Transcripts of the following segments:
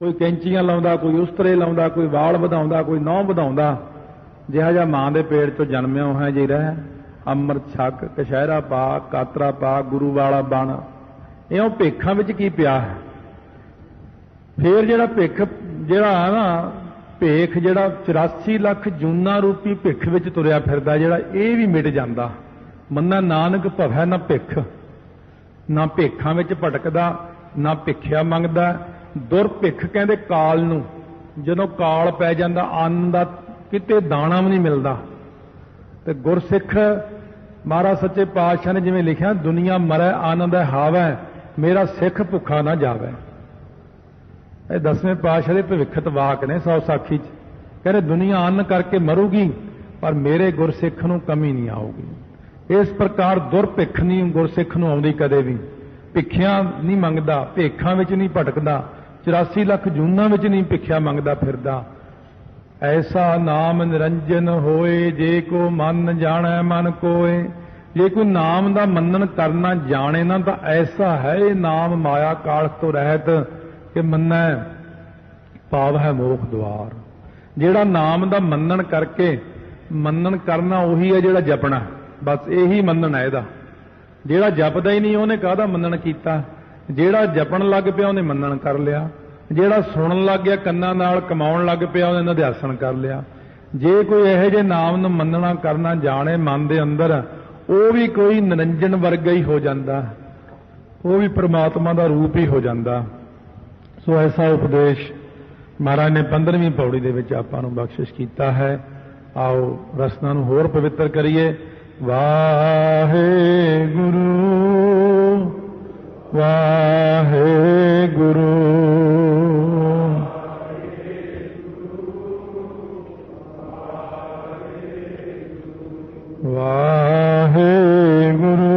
कोई कैंचियां लाउंदा, कोई उस्तरे लाउंदा, कोई वाल वधाउंदा, कोई नौं वधाउंदा। जिहा जिहा मां दे पेट चों जन्मिया उहा जी रह। अमृत छक, कशहरा पा, कातरा पा, गुरु वाला बण। इउं भेखां विच की पिया है। फिर जिहड़ा भिख जिहड़ा है ना, भेख जिहड़ा 84 ਲੱਖ जूना रूपी भिख विच तुरिया फिरदा, जिहड़ा इह भी मिट जांदा। मन्ना नानक भवै ना भिख, ना भेखां विच भटकदा, ना भिखिया मंगदा। दुरभिख कहंदे काल नूं, जदों काल पै जांदा अंन दा किते दाना भी नहीं मिलदा। ते गुरसिख महाराज सच्चे पातशाह ने जिवें लिखिया, दुनिया मरै आनंद हावै, मेरा सिख भुखा ना जावै। ਇਹ 10ਵੇਂ ਪਾਤਸ਼ਾਹ ਦੇ ਭਵਿੱਖਤ ਵਾਕ ਨੇ ਸੌ ਸਾਖੀ 'ਚ। ਕਹਿੰਦੇ ਦੁਨੀਆ ਅੰਨ ਕਰਕੇ ਮਰੂਗੀ, ਪਰ ਮੇਰੇ ਗੁਰਸਿੱਖ ਨੂੰ ਕਮੀ ਨਹੀਂ ਆਊਗੀ। ਇਸ ਪ੍ਰਕਾਰ ਦੁਰਭਿੱਖ ਨਹੀਂ ਗੁਰਸਿੱਖ ਨੂੰ ਆਉਂਦੀ ਕਦੇ ਵੀ। ਭਿੱਖਿਆ ਨਹੀਂ ਮੰਗਦਾ, ਭੇਖਾਂ ਵਿੱਚ ਨਹੀਂ ਭਟਕਦਾ, 84 ਲੱਖ ਜੂਨਾਂ ਵਿੱਚ ਨਹੀਂ ਭਿੱਖਿਆ ਮੰਗਦਾ ਫਿਰਦਾ। ਐਸਾ ਨਾਮ ਨਿਰੰਜਨ ਹੋਏ, ਜੇ ਕੋ ਮਨ ਜਾਣੈ ਮਨ ਕੋਏ। ਜੇ ਕੋਈ ਨਾਮ ਦਾ ਮੰਨਣ ਕਰਨਾ ਜਾਣੇ ਨਾ, ਤਾਂ ਐਸਾ ਹੈ ਇਹ ਨਾਮ ਮਾਇਆ ਕਾਲ ਤੋਂ ਰਹਿਤ कि मन्ना पाव है मोख द्वार। जिहड़ा नाम दा मन्नण करके मन्नण करना उही है जिहड़ा जपना, बस यही मन्नण है इहदा। जिहड़ा जपदा ही नहीं उहने काहदा मन्नण कीता। जिहड़ा जपण लग पिया उहने मन्नण कर लिया। जिहड़ा सुणन लग गया कन्नां नाल कमाउण लग पिया उहने निध्यासन कर लिया। जे कोई इहो जिहे नाम नूं मन्नणा करना जाणे मन दे अंदर, ਉਹ भी कोई निरंजन वर्गा ही हो जाता, वो भी परमात्मा का रूप ही हो जाता। सो ऐसा उपदेश महाराज ने 15वीं पौड़ी दे विच आपां नूं बख्शिश कीता है। आओ रसना नूं होर पवित्र करिए। वाहेगुरु वाहेगुरु वाहेगुरु वाहेगुरु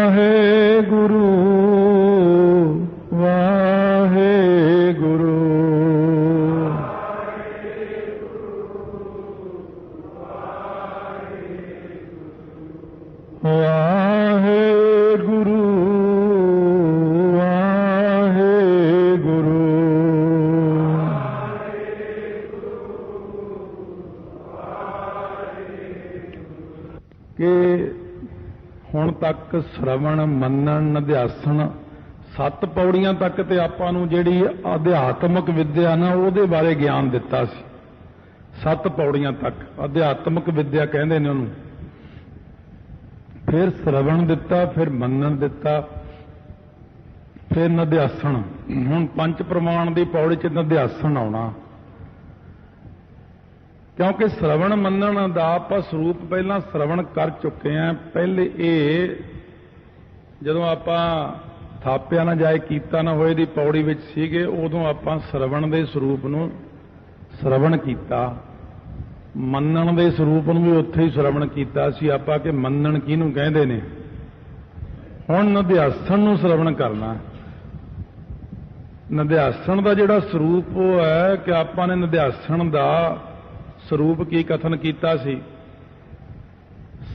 वाहेगुरु वाहेगुरु वाहेगुरु वाहेगुरु के ਹੁਣ तक श्रवण मनन निध्यासन 7 पौड़ियां तक ते आपां नूं जिहड़ी अध्यात्मक विद्या ना ਉਹਦੇ बारे ज्ञान दिता सी। 7 पौड़ियां तक अध्यात्मक विद्या कहंदे ने ਉਹਨੂੰ। फिर श्रवण दिता, फिर मनन दिता, फिर निध्यासन। हुण पंच प्रमाण दी पौड़ी 'ਚ निध्यासन आउणा, क्योंकि श्रवण मनन का आप स्वरूप पहला श्रवण कर चुके हैं। पहले ये जदों आप थापिया ना जाए कीता ना होए दी पौड़ी विच सीगे, उदों आप श्रवण के स्वरूप नूं श्रवण कीता, मनन के स्वरूप नूं भी उत्थे ही श्रवण कीता सी आपां कि मनन किहनूं कहंदे ने। हुण निध्यासन नूं श्रवण करना। निध्यासन का जिहड़ा स्वरूप वो है कि आपां ने निध्यासन का स्वरूप की कथन कीता सी।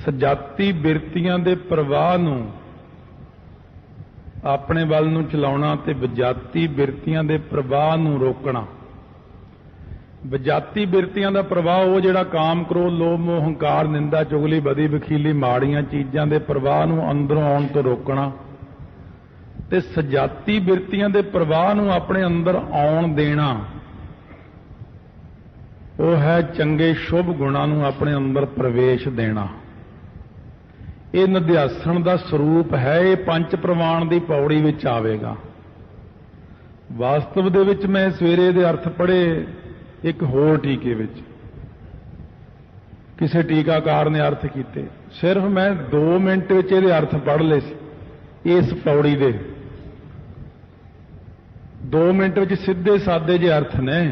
सजाती बिरतियां दे प्रवाह नूं अपने वल नूं चलाउणा ते विजाती बिरतियां दे प्रवाह नूं रोकना। विजाती बिरतियां दा प्रवाह वो जिहड़ा काम क्रोध लोभ मोह हंकार निंदा चुगली बदी वखीली माड़ियां चीज़ां दे प्रवाह नूं अंदरों आउण तो रोकना, ते सजाती बिरतियां दे प्रवाह नूं अपने अंदर आउण देना। वो है चंगे शुभ गुणां नूं अपने अंदर प्रवेश देना। ये निध्यासन का स्वरूप है। ये पंच प्रमाण की पौड़ी विच आवेगा। वास्तव दे विच मैं सवेरे दे अर्थ पढ़े एक होर टीके विच, किसी टीकाकार ने अर्थ कीते। सिर्फ मैं 2 मिनट विच इहदे अर्थ पढ़ लए सी। इस पौड़ी दे 2 मिनट विच सीधे सादे जे अर्थ ने,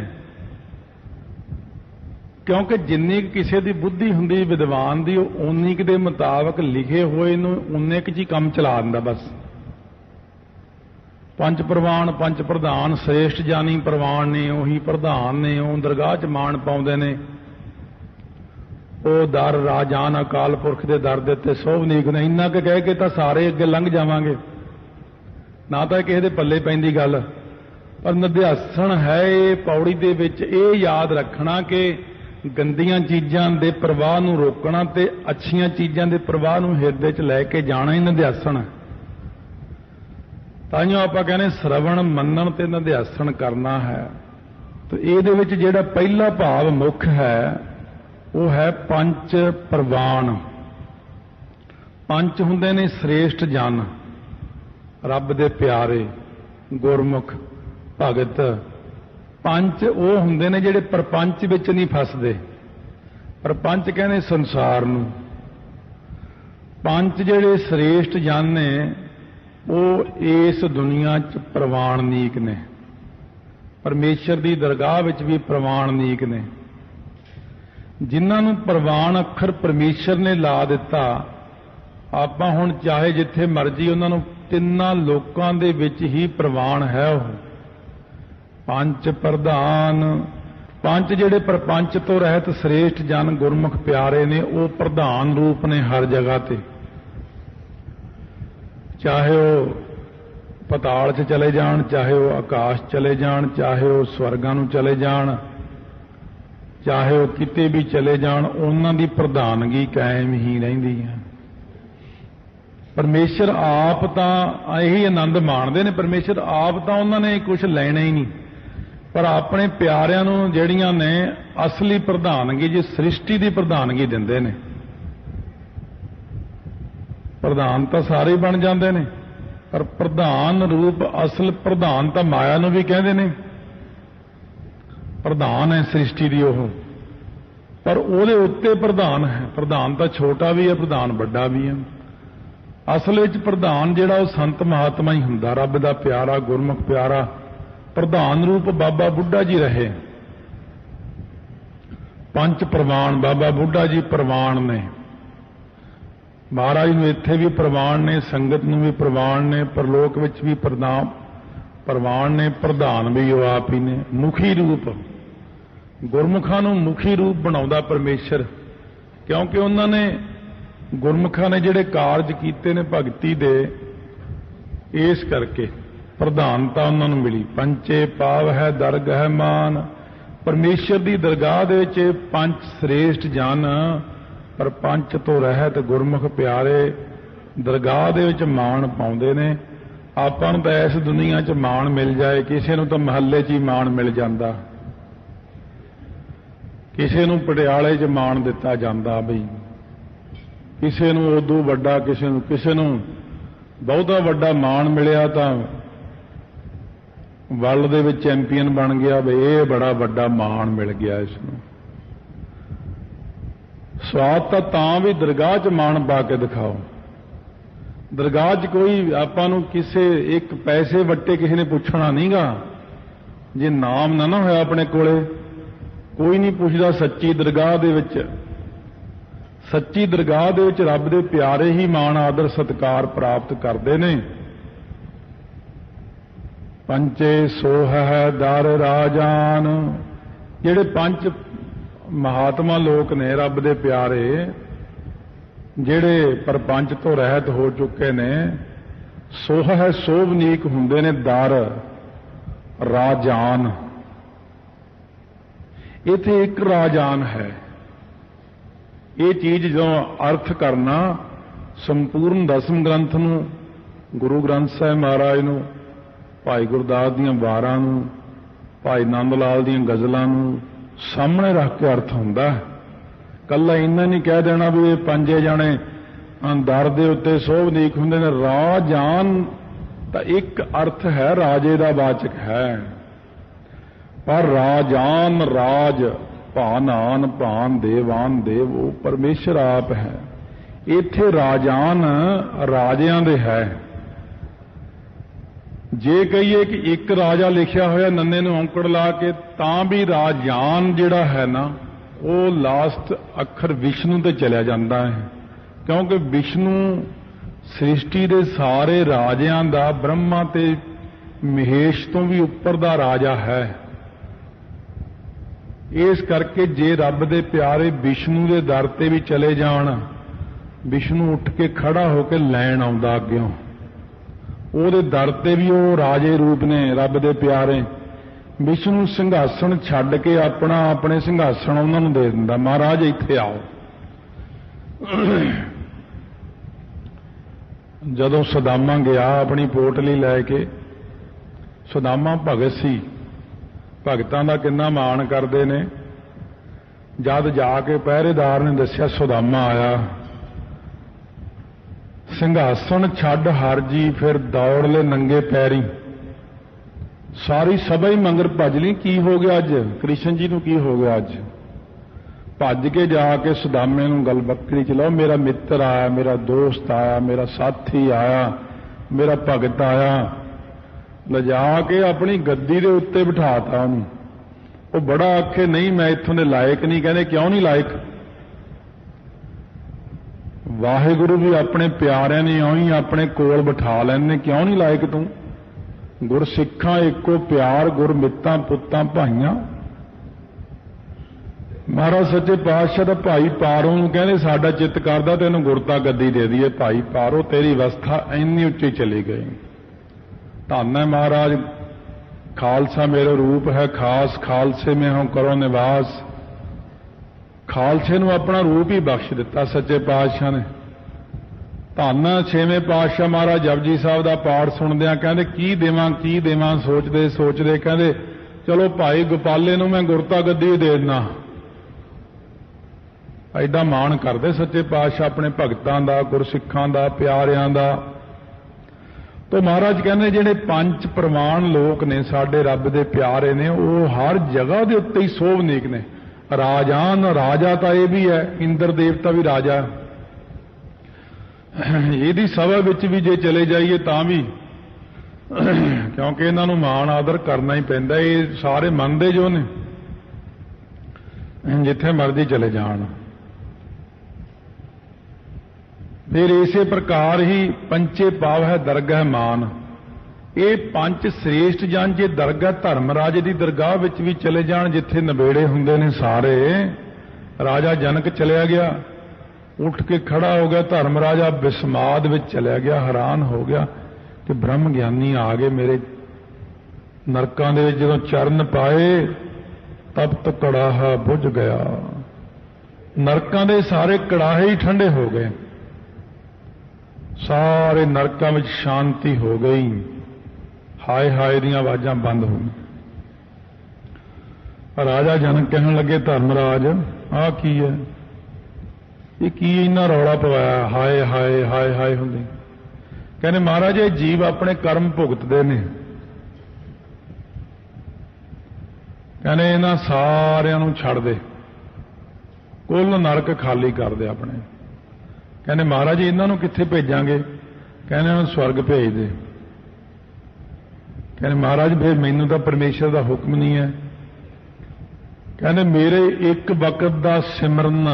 क्योंकि जिन्नी किसी की बुद्धि हुंदी विद्वान की उन्नी के मुताबिक लिखे हुए उन्ने क जी काम चला दिंदा बस। पंच प्रवान पंच प्रधान श्रेष्ठ जानी प्रवान ने उही प्रधान ने ਉਹ दरगाह च मान पाउंदे ने। ਉਹ ਦਰ ਰਾਜਾਨ ਅਕਾਲ ਪੁਰਖ ਦੇ ਦਰ ਦੇ ਉੱਤੇ ਸੋਭਨੀਕ ਨੇ। ਇੰਨਾ ਕੁ ਕਹਿ ਕੇ ਤਾਂ ਸਾਰੇ ਅੱਗੇ ਲੰਘ ਜਾਵਾਂਗੇ, ਨਾ ਤਾਂ ਕਿਸੇ ਦੇ ਪੱਲੇ ਪੈਂਦੀ ਗੱਲ। ਪਰ ਨਿਧਿਆਸਣ ਹੈ ਇਹ ਪੌੜੀ ਦੇ ਵਿੱਚ ਇਹ ਯਾਦ ਰੱਖਣਾ ਕਿ ਗੰਦੀਆਂ ਚੀਜ਼ਾਂ ਦੇ ਪ੍ਰਵਾਹ ਨੂੰ ਰੋਕਣਾ ਤੇ ਅੱਛੀਆਂ ਚੀਜ਼ਾਂ ਦੇ ਪ੍ਰਵਾਹ ਨੂੰ ਹਿਰਦੇ 'ਚ ਲੈ ਕੇ ਜਾਣਾ ਹੀ ਨਿਧਿਆਸਣ ਹੈ। ਤਾਂਹੀਓ ਆਪਾਂ ਕਹਿੰਦੇ ਸ਼ਰਵਣ ਮੰਨਣ ਤੇ ਨਿਧਿਆਸਣ ਕਰਨਾ ਹੈ। ਤੇ ਇਹਦੇ ਵਿੱਚ ਜਿਹੜਾ ਪਹਿਲਾ ਭਾਵ ਮੁੱਖ ਹੈ ਉਹ ਹੈ ਪੰਜ ਪ੍ਰਵਾਨ। ਪੰਜ ਹੁੰਦੇ ਨੇ ਸ੍ਰੇਸ਼ਟ ਜਨ, ਰੱਬ ਦੇ ਪਿਆਰੇ, ਗੁਰਮੁਖ, ਭਗਤ। ਪੰਜ ਉਹ ਹੁੰਦੇ ਨੇ ਜਿਹੜੇ ਪ੍ਰਪੰਚ ਵਿੱਚ ਨਹੀਂ ਫਸਦੇ। ਪ੍ਰਪੰਚ ਕਹਿੰਦੇ ਸੰਸਾਰ ਨੂੰ। ਪੰਜ ਜਿਹੜੇ ਸ੍ਰੇਸ਼ਟ ਜਨ ਨੇ ਉਹ ਇਸ ਦੁਨੀਆ 'ਚ ਪ੍ਰਵਾਨਨੀਕ ਨੇ, ਪਰਮੇਸ਼ਰ ਦੀ ਦਰਗਾਹ ਵਿੱਚ ਵੀ ਪ੍ਰਵਾਨਨੀਕ ਨੇ। ਜਿਨ੍ਹਾਂ ਨੂੰ ਪ੍ਰਵਾਨ ਅੱਖਰ ਪਰਮੇਸ਼ਰ ਨੇ ਲਾ ਦਿੱਤਾ, ਆਪਾਂ ਹੁਣ ਚਾਹੇ ਜਿੱਥੇ ਮਰਜ਼ੀ ਉਹਨਾਂ ਨੂੰ ਤਿੰਨਾਂ ਲੋਕਾਂ ਦੇ ਵਿੱਚ ਹੀ ਪ੍ਰਵਾਨ ਹੈ। ਉਹ ਪੰਜ ਪ੍ਰਧਾਨ, ਪੰਜ ਜਿਹੜੇ ਪ੍ਰਪੰਚ ਤੋਂ ਰਹਿਤ ਸ੍ਰੇਸ਼ਟ ਜਨ ਗੁਰਮੁਖ ਪਿਆਰੇ ਨੇ, ਉਹ ਪ੍ਰਧਾਨ ਰੂਪ ਨੇ ਹਰ ਜਗ੍ਹਾ ਤੇ। ਚਾਹੇ ਉਹ ਪਤਾਲ 'ਚ ਚਲੇ ਜਾਣ, ਚਾਹੇ ਉਹ ਆਕਾਸ਼ ਚਲੇ ਜਾਣ, ਚਾਹੇ ਉਹ ਸਵਰਗਾਂ ਨੂੰ ਚਲੇ ਜਾਣ, ਚਾਹੇ ਉਹ ਕਿਤੇ ਵੀ ਚਲੇ ਜਾਣ, ਉਹਨਾਂ ਦੀ ਪ੍ਰਧਾਨਗੀ ਕਾਇਮ ਹੀ ਰਹਿੰਦੀ ਹੈ। ਪਰਮੇਸ਼ਰ ਆਪ ਤਾਂ ਇਹੀ ਆਨੰਦ ਮਾਣਦੇ ਨੇ। ਪਰਮੇਸ਼ਰ ਆਪ ਤਾਂ ਉਹਨਾਂ ਨੇ ਕੁਝ ਲੈਣਾ ਹੀ ਨਹੀਂ, ਪਰ ਆਪਣੇ ਪਿਆਰਿਆਂ ਨੂੰ ਜਿਹੜੀਆਂ ਨੇ ਅਸਲੀ ਪ੍ਰਧਾਨਗੀ, ਜੀ ਸ੍ਰਿਸ਼ਟੀ ਦੀ ਪ੍ਰਧਾਨਗੀ ਦਿੰਦੇ ਨੇ। ਪ੍ਰਧਾਨ ਤਾਂ ਸਾਰੇ ਬਣ ਜਾਂਦੇ ਨੇ, ਪਰ ਪ੍ਰਧਾਨ ਰੂਪ ਅਸਲ ਪ੍ਰਧਾਨ ਤਾਂ ਮਾਇਆ ਨੂੰ ਵੀ ਕਹਿੰਦੇ ਨੇ। ਪ੍ਰਧਾਨ ਹੈ ਸ੍ਰਿਸ਼ਟੀ ਦੀ ਉਹ, ਪਰ ਉਹਦੇ ਉੱਤੇ ਪ੍ਰਧਾਨ ਹੈ। ਪ੍ਰਧਾਨ ਤਾਂ ਛੋਟਾ ਵੀ ਹੈ, ਪ੍ਰਧਾਨ ਵੱਡਾ ਵੀ ਹੈ। ਅਸਲ ਵਿੱਚ ਪ੍ਰਧਾਨ ਜਿਹੜਾ ਉਹ ਸੰਤ ਮਹਾਤਮਾ ਹੀ ਹੁੰਦਾ, ਰੱਬ ਦਾ ਪਿਆਰਾ, ਗੁਰਮੁਖ ਪਿਆਰਾ। ਪ੍ਰਧਾਨ ਰੂਪ ਬਾਬਾ ਬੁੱਢਾ ਜੀ ਰਹੇ। ਪੰਜ ਪ੍ਰਵਾਨ ਬਾਬਾ ਬੁੱਢਾ ਜੀ ਪ੍ਰਵਾਨ ਨੇ। ਮਹਾਰਾਜ ਨੂੰ ਇੱਥੇ ਵੀ ਪ੍ਰਵਾਨ ਨੇ, ਸੰਗਤ ਨੂੰ ਵੀ ਪ੍ਰਵਾਨ ਨੇ, ਪਰਲੋਕ ਵਿੱਚ ਵੀ ਪ੍ਰਵਾਨ ਨੇ। ਪ੍ਰਧਾਨ ਵੀ ਉਹ ਆਪ ਹੀ ਨੇ। ਮੁਖੀ ਰੂਪ, ਗੁਰਮੁਖਾਂ ਨੂੰ ਮੁਖੀ ਰੂਪ ਬਣਾਉਂਦਾ ਪਰਮੇਸ਼ਰ, ਕਿਉਂਕਿ ਉਹਨਾਂ ਨੇ ਗੁਰਮੁਖਾਂ ਨੇ ਜਿਹੜੇ ਕਾਰਜ ਕੀਤੇ ਨੇ ਭਗਤੀ ਦੇ, ਇਸ ਕਰਕੇ ਪ੍ਰਧਾਨਤਾ ਉਹਨਾਂ ਨੂੰ ਮਿਲੀ। ਪੰਚੇ ਪਾਵ ਹੈ ਦਰਗਹਿ ਮਾਨ। ਪਰਮੇਸ਼ਰ ਦੀ ਦਰਗਾਹ ਦੇ ਵਿੱਚ ਪੰਜ ਸ੍ਰੇਸ਼ਟ ਜਨ, ਪਰ ਪੰਜ ਤੋਂ ਰਹਿਤ ਗੁਰਮੁਖ ਪਿਆਰੇ ਦਰਗਾਹ ਦੇ ਵਿੱਚ ਮਾਣ ਪਾਉਂਦੇ ਨੇ। ਆਪਾਂ ਨੂੰ ਤਾਂ ਇਸ ਦੁਨੀਆ 'ਚ ਮਾਣ ਮਿਲ ਜਾਏ, ਕਿਸੇ ਨੂੰ ਤਾਂ ਮਹੱਲੇ 'ਚ ਹੀ ਮਾਣ ਮਿਲ ਜਾਂਦਾ, ਕਿਸੇ ਨੂੰ ਪਟਿਆਲੇ 'ਚ ਮਾਣ ਦਿੱਤਾ ਜਾਂਦਾ ਬਈ, ਕਿਸੇ ਨੂੰ ਉਦੋਂ ਵੱਡਾ, ਕਿਸੇ ਨੂੰ ਬਹੁਤਾ ਵੱਡਾ ਮਾਣ ਮਿਲਿਆ ਤਾਂ ਵਰਲਡ ਦੇ ਵਿੱਚ ਚੈਂਪੀਅਨ ਬਣ ਗਿਆ ਬਈ ਇਹ ਬੜਾ ਵੱਡਾ ਮਾਣ ਮਿਲ ਗਿਆ ਇਸ ਨੂੰ। ਸਵਾਦ ਤਾਂ ਵੀ ਦਰਗਾਹ 'ਚ ਮਾਣ ਪਾ ਕੇ ਦਿਖਾਓ। ਦਰਗਾਹ 'ਚ ਕੋਈ ਆਪਾਂ ਨੂੰ ਕਿਸੇ ਇੱਕ ਪੈਸੇ ਵੱਟੇ ਕਿਸੇ ਨੇ ਪੁੱਛਣਾ ਨਹੀਂਗਾ। ਜੇ ਨਾਮ ਨਾ ਹੋਇਆ ਆਪਣੇ ਕੋਲੇ, ਕੋਈ ਨਹੀਂ ਪੁੱਛਦਾ। ਸੱਚੀ ਦਰਗਾਹ ਦੇ ਵਿੱਚ, ਸੱਚੀ ਦਰਗਾਹ ਦੇ ਵਿੱਚ ਰੱਬ ਦੇ ਪਿਆਰੇ ਹੀ ਮਾਣ ਆਦਰ ਸਤਿਕਾਰ ਪ੍ਰਾਪਤ ਕਰਦੇ ਨੇ। ਪੰਚੇ ਸੋਹ ਹੈ ਦਰ ਰਾਜਾਨ। ਜਿਹੜੇ ਪੰਜ ਮਹਾਤਮਾ ਲੋਕ ਨੇ ਰੱਬ ਦੇ ਪਿਆਰੇ, ਜਿਹੜੇ ਪਰਪੰਚ ਤੋਂ ਰਹਿਤ ਹੋ ਚੁੱਕੇ ਨੇ, ਸੋਹ ਹੈ ਸੋਭਨੀਕ ਹੁੰਦੇ ਨੇ ਦਰ ਰਾਜਾਨ। ਇੱਥੇ ਇੱਕ ਰਾਜਾਨ ਹੈ। ਇਹ ਚੀਜ਼ ਜਦੋਂ ਅਰਥ ਕਰਨਾ, ਸੰਪੂਰਨ ਦਸਮ ਗ੍ਰੰਥ ਨੂੰ, ਗੁਰੂ ਗ੍ਰੰਥ ਸਾਹਿਬ ਮਹਾਰਾਜ ਨੂੰ, ਭਾਈ ਗੁਰਦਾਸ ਦੀਆਂ ਵਾਰਾਂ ਨੂੰ, ਭਾਈ ਨੰਦ ਲਾਲ ਦੀਆਂ ਗਜ਼ਲਾਂ ਨੂੰ ਸਾਹਮਣੇ ਰੱਖ ਕੇ ਅਰਥ ਹੁੰਦਾ। ਕੱਲਾ ਇੰਨਾ ਨਹੀਂ ਕਹਿ ਦੇਣਾ ਵੀ ਇਹ ਪੰਜੇ ਜਾਣੇ ਦਰ ਦੇ ਉੱਤੇ ਸੋਭਨੀਕ ਹੁੰਦੇ ਨੇ। ਰਾਜਾਨ ਤਾਂ ਇੱਕ ਅਰਥ ਹੈ, ਰਾਜੇ ਦਾ ਵਾਚਕ ਹੈ, ਪਰ ਰਾਜਾਨ ਰਾਜ, ਭਾਨਾਨ ਭਾਨ, ਦੇਵਾਨ ਦੇਵ, ਉਹ ਪਰਮੇਸ਼ਰ ਆਪ ਹੈ। ਇੱਥੇ ਰਾਜਾਨ ਰਾਜਿਆਂ ਦੇ ਹੈ। ਜੇ ਕਹੀਏ ਕਿ ਇੱਕ ਰਾਜਾ ਲਿਖਿਆ ਹੋਇਆ ਨੰਨੇ ਨੂੰ ਔਂਕੜ ਲਾ ਕੇ, ਤਾਂ ਵੀ ਰਾਜਾਨ ਜਿਹੜਾ ਹੈ ਨਾ, ਉਹ ਲਾਸਟ ਅੱਖਰ ਵਿਸ਼ਨੂੰ ਤੇ ਚਲਿਆ ਜਾਂਦਾ ਹੈ, ਕਿਉਂਕਿ ਵਿਸ਼ਨੂੰ ਸ੍ਰਿਸ਼ਟੀ ਦੇ ਸਾਰੇ ਰਾਜਿਆਂ ਦਾ, ਬ੍ਰਹਮਾ ਤੇ महेश तो भी उपर दा राजा है। इस करके जे रब दे प्यारे विष्णु दे दर ते भी चले जाण, विष्णु उठ के खड़ा होकर लैन आउंदा अग्गों, ਉਹਦੇ ਦਰ ਤੇ ਵੀ ਉਹ ਰਾਜੇ ਰੂਪ ਨੇ ਰੱਬ ਦੇ ਪਿਆਰੇ। ਵਿਸ਼ਨੂੰ ਸਿੰਘਾਸਣ ਛੱਡ ਕੇ ਆਪਣੇ ਸਿੰਘਾਸਣ ਉਹਨਾਂ ਨੂੰ ਦੇ ਦਿੰਦਾ, ਮਹਾਰਾਜ ਇੱਥੇ ਆਓ। ਜਦੋਂ ਸੁਦਾਮਾ ਗਿਆ ਆਪਣੀ ਪੋਟਲੀ ਲੈ ਕੇ, ਸੁਦਾਮਾ ਭਗਤ ਸੀ, ਭਗਤਾਂ ਦਾ ਕਿੰਨਾ ਮਾਣ ਕਰਦੇ ਨੇ। ਜਦ ਜਾ ਕੇ ਪਹਿਰੇਦਾਰ ਨੇ ਦੱਸਿਆ ਸੁਦਾਮਾ ਆਇਆ, ਸਿੰਘਾਸਣ ਛੱਡ ਹਰ ਜੀ ਫਿਰ ਦੌੜ ਲੈ ਨੰਗੇ ਪੈਰੀ। ਸਾਰੀ ਸਭਾ ਹੀ ਮੰਗਰ ਭੱਜ ਲਈ, ਕੀ ਹੋ ਗਿਆ ਅੱਜ, ਕ੍ਰਿਸ਼ਨ ਜੀ ਨੂੰ ਕੀ ਹੋ ਗਿਆ ਅੱਜ। ਭੱਜ ਕੇ ਜਾ ਕੇ ਸੁਦਾਮੇ ਨੂੰ ਗੱਲ ਬੱਕਰੀ ਚ ਲਾਓ, ਮੇਰਾ ਮਿੱਤਰ ਆਇਆ, ਮੇਰਾ ਦੋਸਤ ਆਇਆ, ਮੇਰਾ ਸਾਥੀ ਆਇਆ, ਮੇਰਾ ਭਗਤ ਆਇਆ। ਲਿਜਾ ਕੇ ਆਪਣੀ ਗੱਦੀ ਦੇ ਉੱਤੇ ਬਿਠਾਤਾ ਉਹਨੂੰ। ਉਹ ਬੜਾ ਆਖੇ ਨਹੀਂ ਮੈਂ ਇੱਥੋਂ ਦੇ ਲਾਇਕ ਨਹੀਂ। ਕਹਿੰਦੇ ਕਿਉਂ ਨਹੀਂ ਲਾਇਕ? ਵਾਹਿਗੁਰੂ ਵੀ ਆਪਣੇ ਪਿਆਰਿਆਂ ਨੇ ਇਉਂ ਹੀ ਆਪਣੇ ਕੋਲ ਬਿਠਾ ਲੈਂਦੇ, ਕਿਉਂ ਨਹੀਂ ਲਾਇਕ ਤੂੰ? ਗੁਰਸਿੱਖਾਂ ਇੱਕੋ ਪਿਆਰ, ਗੁਰਮਿੱਤਾਂ ਪੁੱਤਾਂ ਭਾਈਆਂ। ਮਹਾਰਾਜ ਸੱਚੇ ਪਾਤਸ਼ਾਹ ਦਾ ਭਾਈ ਪਾਰੋ ਨੂੰ ਕਹਿੰਦੇ ਸਾਡਾ ਚਿੱਤ ਕਰਦਾ ਤੈਨੂੰ ਗੁਰਤਾ ਗੱਦੀ ਦੇ ਦਈਏ। ਭਾਈ ਪਾਰੋ ਤੇਰੀ ਅਵਸਥਾ ਇੰਨੀ ਉੱਚੀ ਚਲੀ ਗਈ। ਧੰਨ ਹੈ ਮਹਾਰਾਜ, ਖਾਲਸਾ ਮੇਰਾ ਰੂਪ ਹੈ ਖਾਸ, ਖਾਲਸੇ में हूं करो निवास। ਖਾਲਸੇ ਨੂੰ ਆਪਣਾ ਰੂਪ ਹੀ ਬਖਸ਼ ਦਿੱਤਾ ਸੱਚੇ ਪਾਤਸ਼ਾਹ ਨੇ। ਧੰਨ ਛੇਵੇਂ ਪਾਤਸ਼ਾਹ ਮਹਾਰਾਜ ਜਪਜੀ ਸਾਹਿਬ ਦਾ ਪਾਠ ਸੁਣਦਿਆਂ ਕਹਿੰਦੇ ਕੀ ਦੇਵਾਂ ਸੋਚਦੇ ਕਹਿੰਦੇ ਚਲੋ ਭਾਈ ਗੋਪਾਲੇ ਨੂੰ ਮੈਂ ਗੁਰਤਾ ਗੱਦੀ ਦੇ ਦਿੰਦਾ। ਐਡਾ ਮਾਣ ਕਰਦੇ ਸੱਚੇ ਪਾਤਸ਼ਾਹ ਆਪਣੇ ਭਗਤਾਂ ਦਾ, ਗੁਰਸਿੱਖਾਂ ਦਾ, ਪਿਆਰਿਆਂ ਦਾ। तो महाराज कहने ਜਿਹੜੇ पंच प्रमाण लोक ने साडे रब दे प्यारे ने वो हर जगह के उत्ते ही सोभनीक ने। राजान राजा तो यह भी है, इंद्र देवता भी राजा। यदि सभा विच भी जे चले जाइए तां भी क्योंकि इन्हां नूं मान आदर करना ही पैंदा। ये सारे मनदे जो ने, जिथे मर्जी चले जाण। फिर इसे प्रकार ही पंचे पाव है दरगाह मान। ये पंच श्रेष्ठ जन जे दरगाह धर्मराज की दरगाह विच भी चले जाण, जिथे नबेड़े हुंदे ने सारे। राजा जनक चलिया गया, उठ के खड़ा हो गया, धर्मराजा विस्माद विच चलिया गया, हैरान हो गया कि ब्रह्म ज्ञानी आ गए मेरे। नरकां दे विच जदों चरण पाए तप्त कड़ाहा बुझ गया। नरकां दे सारे कड़ाहे ही ठंडे हो गए, सारे नरकां विच शांति हो गई। हाय हाय दी आवाज़ां बंद हो गई। राजा जनक कहन लगे धर्मराज आ की है, ये की इन्ना रौला पवाया, हाय हाय हाय हाय हुंदी। कहने महाराज ये जीव अपने कर्म भुगतदे ने। कहने इन्हां सारियां नूं छड्ड दे, कुल नरक खाली कर दे अपने। कहने महाराज इन्हों कित्थे भेजांगे? कहने इन्हों स्वर्ग भेज दे। कहने महाराज फिर मैनू तो परमेश्वर का हुक्म नहीं है। कहने मेरे एक वक्त का सिमरन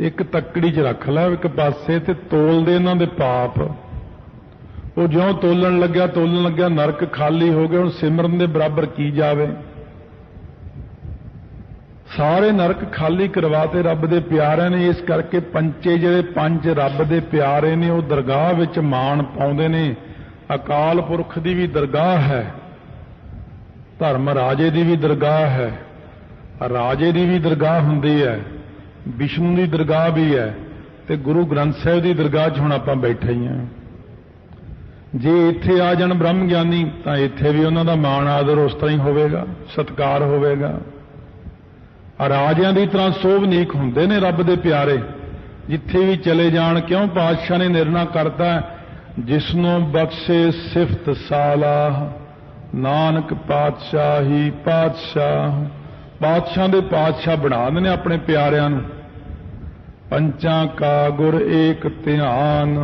एक तकड़ी च रख ला एक पासे ते तोल दे इन्हां दे पाप। वो ज्यों तोलन लग्या नरक खाली हो गए। हुण सिमरन दे बराबर की जावे। सारे नरक खाली करवाते रब दे प्यारे ने। इस करके पंचे जिहड़े पंज रब दे प्यारे ने वो दरगाह विच मान पाउंदे ने। अकाल पुरख दी भी दरगाह है, धर्म राजे दी भी दरगाह है, राजे दी भी दरगाह हुंदी है, विष्णु दी दरगाह भी है, ते गुरु ग्रंथ साहिब दी दरगाह च हुण आपां बैठे ही हां। जे इत्थे आ जाण ब्रह्म ज्ञानी तां इत्थे भी उन्हां दा मान आदर उस तरह ही होवेगा, सत्कार होवेगा। राजियां दी तरह सोभनीक हुंदे ने रब दे प्यारे, जिथे भी चले जाण। क्यों पातशाह ने निर्णय करता जिसनों बख्शे सिफत सालाह, नानक पातशाही पातशाह। पातशाह दे पातशाह बना देने अपने प्यारियां नूं। पंचां का गुर एक ध्यान।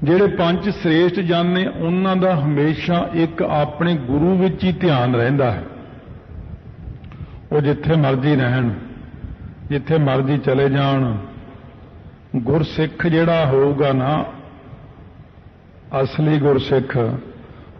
जिहड़े पंच श्रेष्ठ जन ने उन्हां दा हमेशा एक अपने गुरु विच ही ध्यान रहिंदा है। वो जिथे मर्जी रहन, जिथे मर्जी चले जान। गुरसिख जिहड़ा होगा ना, असली गुरसिख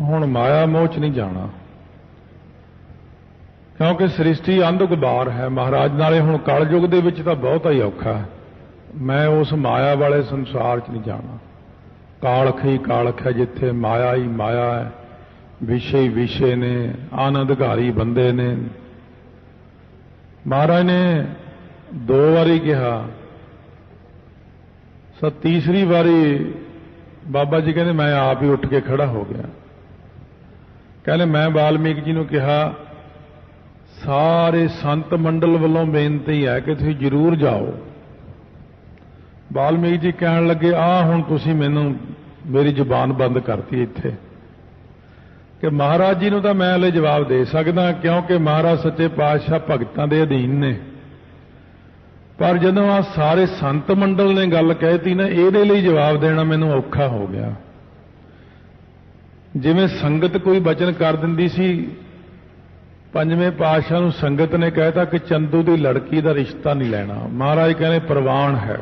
ਹੁਣ ਮਾਇਆ ਮੋਹ 'ਚ ਨਹੀਂ ਜਾਣਾ, ਕਿਉਂਕਿ ਸ੍ਰਿਸ਼ਟੀ ਅੰਧ ਗੁਬਾਰ ਹੈ ਮਹਾਰਾਜ। ਨਾਲੇ ਹੁਣ ਕਲਯੁਗ ਦੇ ਵਿੱਚ ਤਾਂ ਬਹੁਤਾ ਹੀ ਔਖਾ ਹੈ। ਮੈਂ ਉਸ ਮਾਇਆ ਵਾਲੇ ਸੰਸਾਰ 'ਚ ਨਹੀਂ ਜਾਣਾ। ਕਾਲਖ ਹੀ ਕਾਲਖ ਹੈ, ਜਿੱਥੇ ਮਾਇਆ ਹੀ ਮਾਇਆ ਹੈ, ਵਿਸ਼ੇ ਹੀ ਵਿਸ਼ੇ ਨੇ, ਅਨੰਦਘਾਰੀ ਬੰਦੇ ਨੇ। ਮਹਾਰਾਜ ਨੇ 2 ਵਾਰੀ ਕਿਹਾ, ਤੀਸਰੀ ਵਾਰੀ ਬਾਬਾ ਜੀ ਕਹਿੰਦੇ ਮੈਂ ਆਪ ਹੀ ਉੱਠ ਕੇ ਖੜਾ ਹੋ ਗਿਆ। ਕਹਿੰਦੇ ਮੈਂ ਵਾਲਮੀਕ ਜੀ ਨੂੰ ਕਿਹਾ, ਸਾਰੇ ਸੰਤ ਮੰਡਲ ਵੱਲੋਂ ਬੇਨਤੀ ਹੈ ਕਿ ਤੁਸੀਂ ਜ਼ਰੂਰ ਜਾਓ। ਵਾਲਮੀਕ ਜੀ ਕਹਿਣ ਲੱਗੇ, ਹੁਣ ਤੁਸੀਂ ਮੇਰੀ ਜ਼ੁਬਾਨ ਬੰਦ ਕਰਤੀ ਇੱਥੇ, ਕਿ ਮਹਾਰਾਜ ਜੀ ਨੂੰ ਤਾਂ ਮੈਂ ਹਲੇ ਜਵਾਬ ਦੇ ਸਕਦਾ, ਕਿਉਂਕਿ ਮਹਾਰਾਜ ਸੱਚੇ ਪਾਤਸ਼ਾਹ ਭਗਤਾਂ ਦੇ ਅਧੀਨ ਨੇ। ਪਰ ਜਦੋਂ ਆ ਸਾਰੇ ਸੰਤ ਮੰਡਲ ਨੇ ਗੱਲ ਕਹਿਤੀ ਨਾ, ਇਹਦੇ ਲਈ ਜਵਾਬ ਦੇਣਾ ਮੈਨੂੰ ਔਖਾ ਹੋ ਗਿਆ। ਜਿਵੇਂ ਸੰਗਤ ਕੋਈ ਬਚਨ ਕਰ ਦਿੰਦੀ ਸੀ, 5ਵੇਂ ਪਾਤਸ਼ਾਹ ਨੂੰ ਸੰਗਤ ਨੇ ਕਹਿਤਾ ਕਿ ਚੰਦੂ ਦੀ ਲੜਕੀ ਦਾ ਰਿਸ਼ਤਾ ਨਹੀਂ ਲੈਣਾ। ਮਹਾਰਾਜ ਕਹਿੰਦੇ ਪ੍ਰਵਾਨ ਹੈ।